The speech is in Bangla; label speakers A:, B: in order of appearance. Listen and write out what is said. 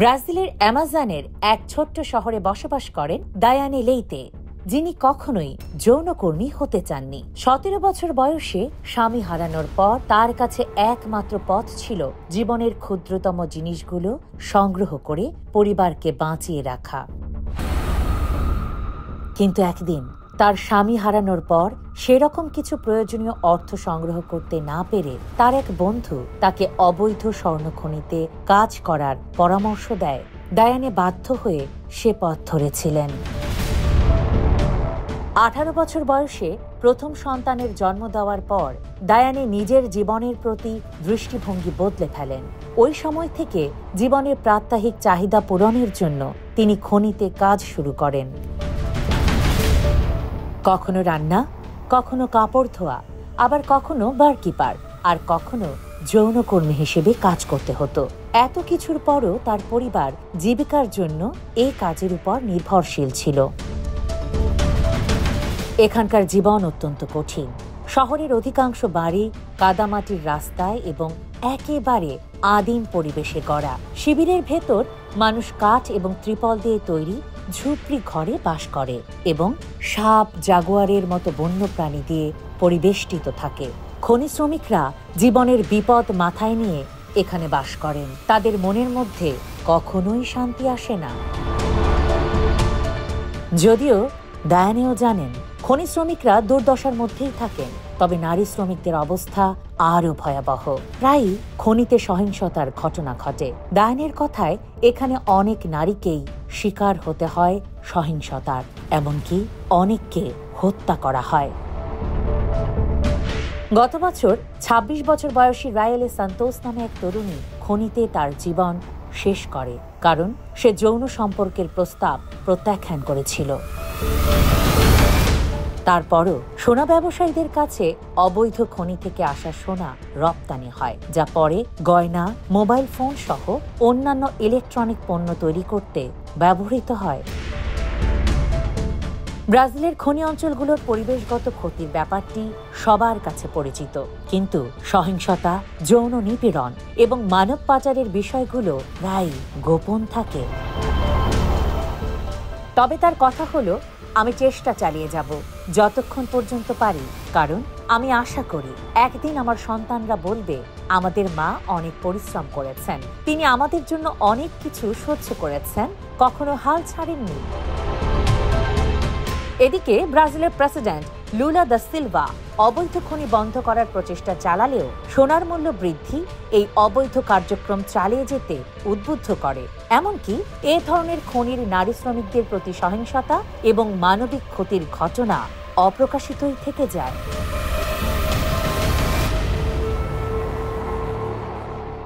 A: ব্রাজিলের অ্যামাজনের এক ছোট্ট শহরে বসবাস করেন দায়ানে লেইতে, যিনি কখনোই যৌনকর্মী হতে চাননি। 17 বছর বয়সে স্বামী হারানোর পর তার কাছে একমাত্র পথ ছিল জীবনের ক্ষুদ্রতম জিনিসগুলো সংগ্রহ করে পরিবারকে বাঁচিয়ে রাখা। কিন্তু একদিন তার স্বামী হারানোর পর সেরকম কিছু প্রয়োজনীয় অর্থ সংগ্রহ করতে না পেরে তার এক বন্ধু তাকে অবৈধ স্বর্ণখনিতে কাজ করার পরামর্শ দেয়। দায়ানে বাধ্য হয়ে সে পথ ধরেছিলেন। 18 বছর বয়সে প্রথম সন্তানের জন্ম দেওয়ার পর দায়ানে নিজের জীবনের প্রতি দৃষ্টিভঙ্গি বদলে ফেলেন। ওই সময় থেকে জীবনের প্রাত্যহিক চাহিদা পূরণের জন্য তিনি খনিতে কাজ শুরু করেন। কখনো রান্না, কখনো কাপড় ধোয়া, আবার কখনো বারকিপার, আর কখনো যৌনকর্মী হিসেবে কাজ করতে হতো। এত কিছুর পরও তার পরিবার জীবিকার জন্য এই কাজের উপর নির্ভরশীল ছিল। এখানকার জীবন অত্যন্ত কঠিন। শহরের অধিকাংশ বাড়ি কাদামাটির রাস্তায় এবং একেবারে আদিম পরিবেশে গড়া। শিবিরের ভেতর মানুষ কাঠ এবং ত্রিপল দিয়ে তৈরি ঝুপড়ি ঘরে বাস করে এবং সাপ, জাগুয়ারের মতো বন্যপ্রাণী দিয়ে পরিবেষ্টিত থাকে। খনি শ্রমিকরা জীবনের বিপদ মাথায় নিয়ে এখানে বাস করেন। তাদের মনের মধ্যে কখনোই শান্তি আসে না। যদিও দায়ানেও জানেন খনি শ্রমিকরা দুর্দশার মধ্যেই থাকেন, তবে নারী শ্রমিকদের অবস্থা আরও ভয়াবহ। প্রায়ই খনিতে সহিংসতার ঘটনা ঘটে। দায়ানের কথায় এখানে অনেক নারীকেই শিকার হতে হয় সহিংসতার, এমনকি অনেককে হত্যা করা হয়। গত বছর 26 বছর বয়সী রায়েলে সান্তোস নামে এক তরুণী খনিতে তার জীবন শেষ করে, কারণ সে যৌন সম্পর্কের প্রস্তাব প্রত্যাখ্যান করেছিল। তারপরও সোনা ব্যবসায়ীদের কাছে অবৈধ খনি থেকে আসা সোনা রপ্তানি হয়, যা পরে গয়না, মোবাইল ফোন সহ অন্যান্য ইলেকট্রনিক পণ্য তৈরি করতে ব্যবহৃত হয়। ব্রাজিলের খনি অঞ্চলগুলোর পরিবেশগত ক্ষতির ব্যাপারটি সবার কাছে পরিচিত, কিন্তু সহিংসতা, যৌন নিপীড়ন এবং মানব পাচারের বিষয়গুলো প্রায় গোপন থাকে। তবে তার কথা হলো, আমি চেষ্টা চালিয়ে যাব যতক্ষণ পর্যন্ত পারি, কারণ আমি আশা করি একদিন আমার সন্তানরা বলবে, আমাদের মা অনেক পরিশ্রম করেছেন, তিনি আমাদের জন্য অনেক কিছু সহ্য করেছেন, কখনো হাল ছাড়েননি। এদিকে ব্রাজিলের প্রেসিডেন্ট লুলা দা সিলভা অবৈধ খনি বন্ধ করার প্রচেষ্টা চালালেও সোনার মূল্য বৃদ্ধি এই অবৈধ কার্যক্রম চালিয়ে যেতে উদ্বুদ্ধ করে। এমনকি এ ধরনের খনির নারী শ্রমিকদের প্রতি সহিংসতা এবং মানবিক ক্ষতির ঘটনা অপ্রকাশিতই থেকে যায়।